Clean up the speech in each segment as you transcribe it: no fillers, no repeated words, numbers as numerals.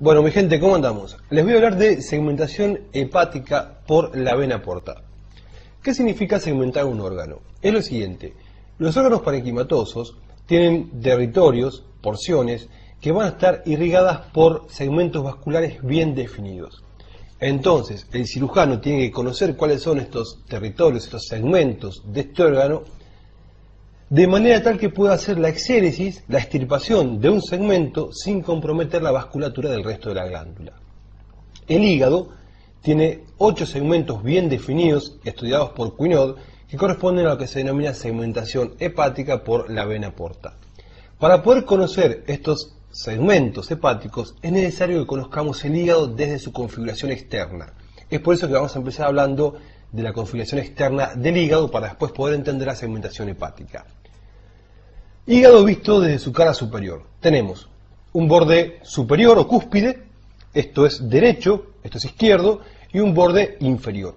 Bueno, mi gente, ¿cómo andamos? Les voy a hablar de segmentación hepática por la vena porta. ¿Qué significa segmentar un órgano? Es lo siguiente: los órganos parenquimatosos tienen territorios, porciones, que van a estar irrigadas por segmentos vasculares bien definidos. Entonces, el cirujano tiene que conocer cuáles son estos territorios, estos segmentos de este órgano, de manera tal que pueda hacer la exéresis, la extirpación de un segmento sin comprometer la vasculatura del resto de la glándula. El hígado tiene 8 segmentos bien definidos, estudiados por Quinault, que corresponden a lo que se denomina segmentación hepática por la vena porta. Para poder conocer estos segmentos hepáticos es necesario que conozcamos el hígado desde su configuración externa. Es por eso que vamos a empezar hablando de la configuración externa del hígado para después poder entender la segmentación hepática. Hígado visto desde su cara superior. Tenemos un borde superior o cúspide, esto es derecho, esto es izquierdo, y un borde inferior.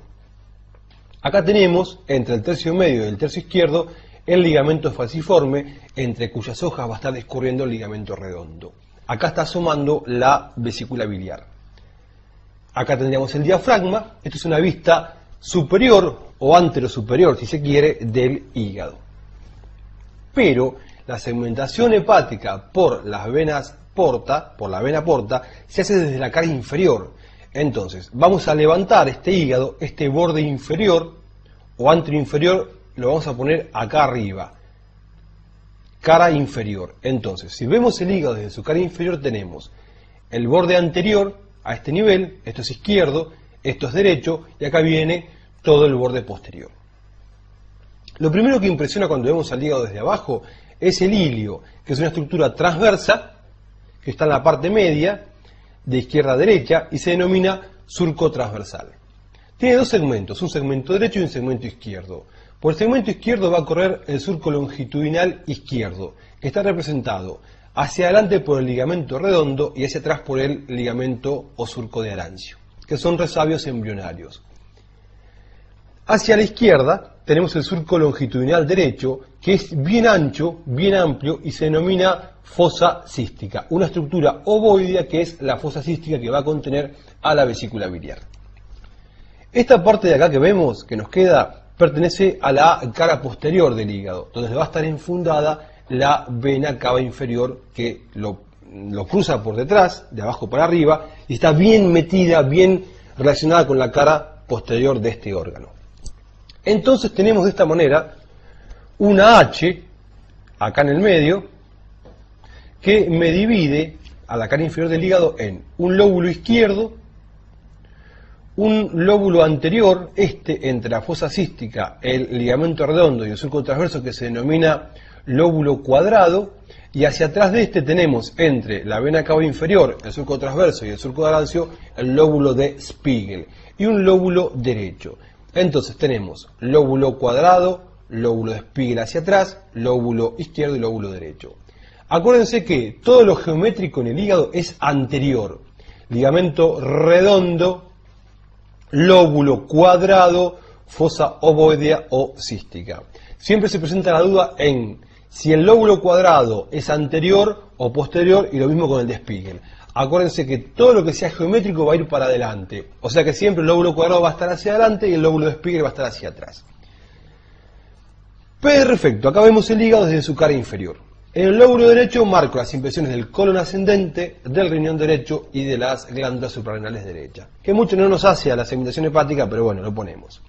Acá tenemos, entre el tercio medio y el tercio izquierdo, el ligamento falciforme, entre cuyas hojas va a estar discurriendo el ligamento redondo. Acá está asomando la vesícula biliar. Acá tendríamos el diafragma, esto es una vista superior o anterosuperior, si se quiere, del hígado. Pero la segmentación hepática por las venas porta, por la vena porta, se hace desde la cara inferior. Entonces, vamos a levantar este hígado, este borde inferior o anteroinferior, lo vamos a poner acá arriba, cara inferior. Entonces, si vemos el hígado desde su cara inferior, tenemos el borde anterior a este nivel, esto es izquierdo, esto es derecho, y acá viene todo el borde posterior. Lo primero que impresiona cuando vemos al hígado desde abajo es el ilio, que es una estructura transversa, que está en la parte media, de izquierda a derecha, y se denomina surco transversal. Tiene dos segmentos, un segmento derecho y un segmento izquierdo. Por el segmento izquierdo va a correr el surco longitudinal izquierdo, que está representado hacia adelante por el ligamento redondo y hacia atrás por el ligamento o surco de Arancio, que son resabios embrionarios. Hacia la izquierda tenemos el surco longitudinal derecho, que es bien ancho, bien amplio, y se denomina fosa cística, una estructura ovoidea que es la fosa cística que va a contener a la vesícula biliar. Esta parte de acá que vemos, que nos queda, pertenece a la cara posterior del hígado, donde va a estar enfundada la vena cava inferior que lo cruza por detrás, de abajo para arriba, y está bien metida, bien relacionada con la cara posterior de este órgano. Entonces tenemos de esta manera una H, acá en el medio, que me divide a la cara inferior del hígado en un lóbulo izquierdo, un lóbulo anterior, entre la fosa cística, el ligamento redondo y el surco transverso, que se denomina lóbulo cuadrado, y hacia atrás de este tenemos entre la vena cava inferior, el surco transverso y el surco de Arancio, el lóbulo de Spiegel, y un lóbulo derecho. Entonces tenemos lóbulo cuadrado, lóbulo de Spiegel hacia atrás, lóbulo izquierdo y lóbulo derecho. Acuérdense que todo lo geométrico en el hígado es anterior. Ligamento redondo, lóbulo cuadrado, fosa ovoidea o cística. Siempre se presenta la duda en si el lóbulo cuadrado es anterior o posterior, y lo mismo con el de Spiegel. Acuérdense que todo lo que sea geométrico va a ir para adelante, o sea que siempre el lóbulo cuadrado va a estar hacia adelante y el lóbulo de Spiegel va a estar hacia atrás. Perfecto, acá vemos el hígado desde su cara inferior. En el lóbulo derecho marco las impresiones del colon ascendente, del riñón derecho y de las glándulas suprarrenales derechas, que mucho no nos hace a la segmentación hepática, pero bueno, lo ponemos.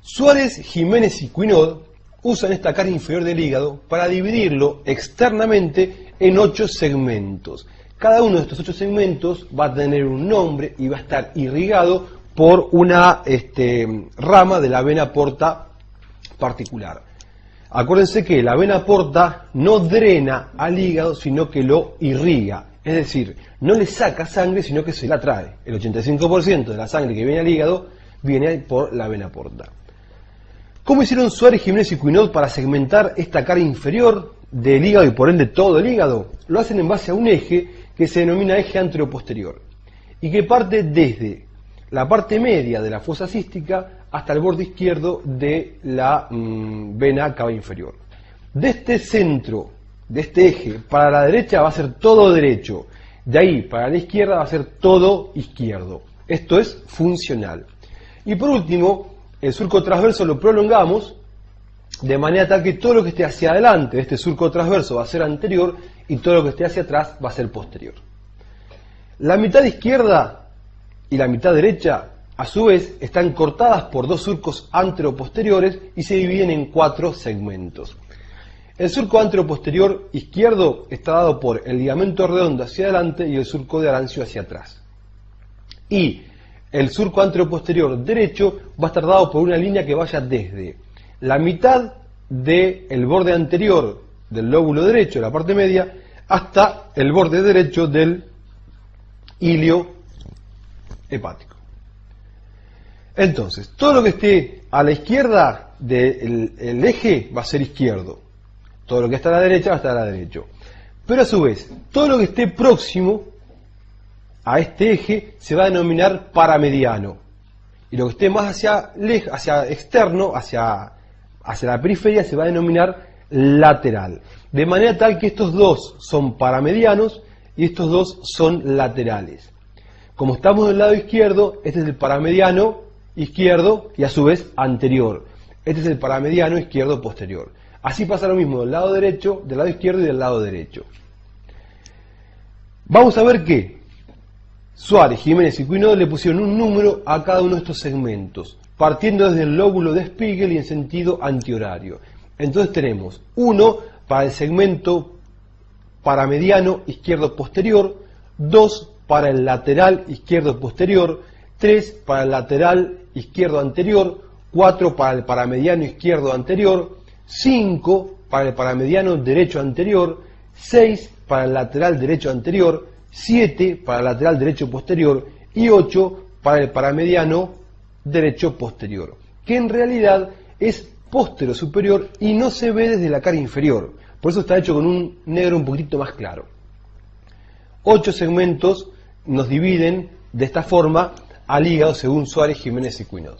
Suárez, Jiménez y Quinault usan esta cara inferior del hígado para dividirlo externamente en 8 segmentos. Cada uno de estos 8 segmentos va a tener un nombre y va a estar irrigado por una rama de la vena porta particular. Acuérdense que la vena porta no drena al hígado, sino que lo irriga. Es decir, no le saca sangre, sino que se la trae. El 85% de la sangre que viene al hígado viene por la vena porta. ¿Cómo hicieron Suárez, Jiménez y Quinault para segmentar esta cara inferior del hígado y por ende todo el hígado? Lo hacen en base a un eje que se denomina eje anteroposterior y que parte desde la parte media de la fosa cística hasta el borde izquierdo de la vena cava inferior. De este centro, de este eje, para la derecha va a ser todo derecho, De ahí para la izquierda va a ser todo izquierdo. Esto es funcional. Y por último, el surco transverso lo prolongamos de manera tal que todo lo que esté hacia adelante de este surco transverso va a ser anterior y todo lo que esté hacia atrás va a ser posterior. La mitad izquierda y la mitad derecha, a su vez, están cortadas por dos surcos anteroposteriores y se dividen en 4 segmentos. El surco anteroposterior izquierdo está dado por el ligamento redondo hacia adelante y el surco de Arancio hacia atrás. Y el surco anteroposterior derecho va a estar dado por una línea que vaya desde la mitad del borde anterior del lóbulo derecho, la parte media, hasta el borde derecho del hilio hepático. Entonces, todo lo que esté a la izquierda del eje va a ser izquierdo. Todo lo que está a la derecha va a estar a la derecha. Pero a su vez, todo lo que esté próximo a este eje se va a denominar paramediano. Y lo que esté más hacia externo, hacia la periferia, se va a denominar lateral. De manera tal que estos dos son paramedianos y estos dos son laterales. Como estamos del lado izquierdo, este es el paramediano izquierdo y a su vez anterior. Este es el paramediano izquierdo posterior. Así pasa lo mismo del lado derecho, del lado izquierdo y del lado derecho. Vamos a ver que Suárez, Jiménez y Cuinod le pusieron un número a cada uno de estos segmentos, partiendo desde el lóbulo de Spiegel y en sentido antihorario. Entonces tenemos 1 para el segmento paramediano izquierdo posterior, 2 para el lateral izquierdo posterior, 3 para el lateral izquierdo anterior, 4 para el paramediano izquierdo anterior, 5 para el paramediano derecho anterior, 6 para el lateral derecho anterior, 7 para el lateral derecho posterior y 8 para el paramediano derecho posterior, que en realidad es póstero superior y no se ve desde la cara inferior, por eso está hecho con un negro un poquito más claro. 8 segmentos nos dividen de esta forma al hígado según Suárez, Jiménez y Cuinod.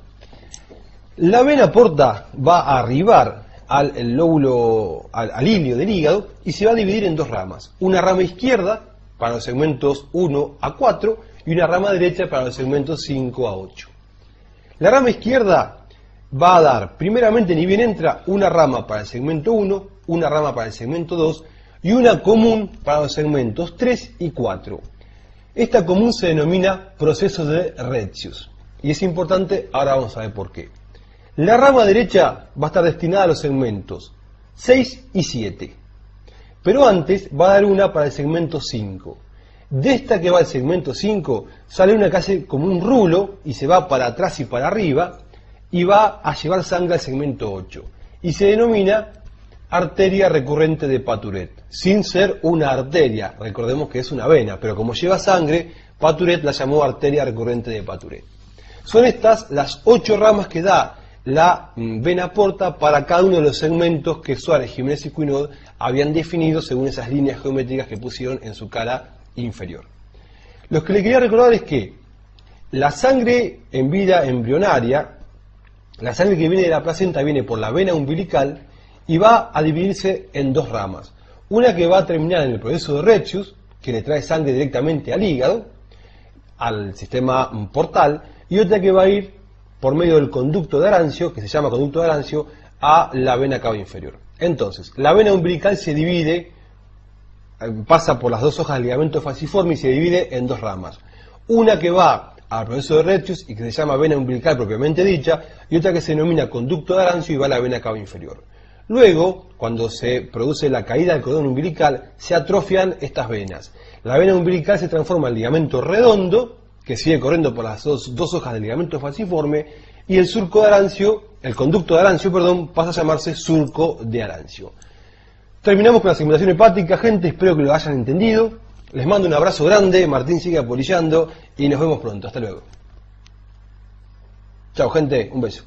La vena porta va a arribar al hilio del hígado y se va a dividir en 2 ramas. Una rama izquierda para los segmentos 1 a 4 y una rama derecha para los segmentos 5 a 8. La rama izquierda va a dar, primeramente ni bien entra, una rama para el segmento 1, una rama para el segmento 2 y una común para los segmentos 3 y 4. Esta común se denomina proceso de Retzius y es importante, ahora vamos a ver por qué. La rama derecha va a estar destinada a los segmentos 6 y 7, pero antes va a dar una para el segmento 5. De esta que va al segmento 5 sale una que hace como un rulo y se va para atrás y para arriba y va a llevar sangre al segmento 8 y se denomina arteria recurrente de Paturet, sin ser una arteria, recordemos que es una vena, pero como lleva sangre, Paturet la llamó arteria recurrente de Paturet. Son estas las 8 ramas que da la vena porta para cada uno de los segmentos que Suárez, Jiménez y Cuinod habían definido según esas líneas geométricas que pusieron en su cara inferior. Lo que le quería recordar es que la sangre en vida embrionaria, la sangre que viene de la placenta viene por la vena umbilical y va a dividirse en 2 ramas. Una que va a terminar en el proceso de Retzius, que le trae sangre directamente al hígado, al sistema portal, y otra que va a ir por medio del conducto de Arancio, que se llama conducto de Arancio, a la vena cava inferior. Entonces, la vena umbilical se divide, pasa por las 2 hojas del ligamento falciforme y se divide en 2 ramas. Una que va al proceso de Retzius y que se llama vena umbilical propiamente dicha, y otra que se denomina conducto de Arancio y va a la vena cava inferior. Luego, cuando se produce la caída del cordón umbilical, se atrofian estas venas. La vena umbilical se transforma en ligamento redondo, que sigue corriendo por las dos hojas del ligamento falciforme, y el surco de Arancio, el conducto de Arancio, pasa a llamarse surco de Arancio. Terminamos con la segmentación hepática, gente, espero que lo hayan entendido. Les mando un abrazo grande, Martín sigue apolillando y nos vemos pronto. Hasta luego. Chao, gente, un beso.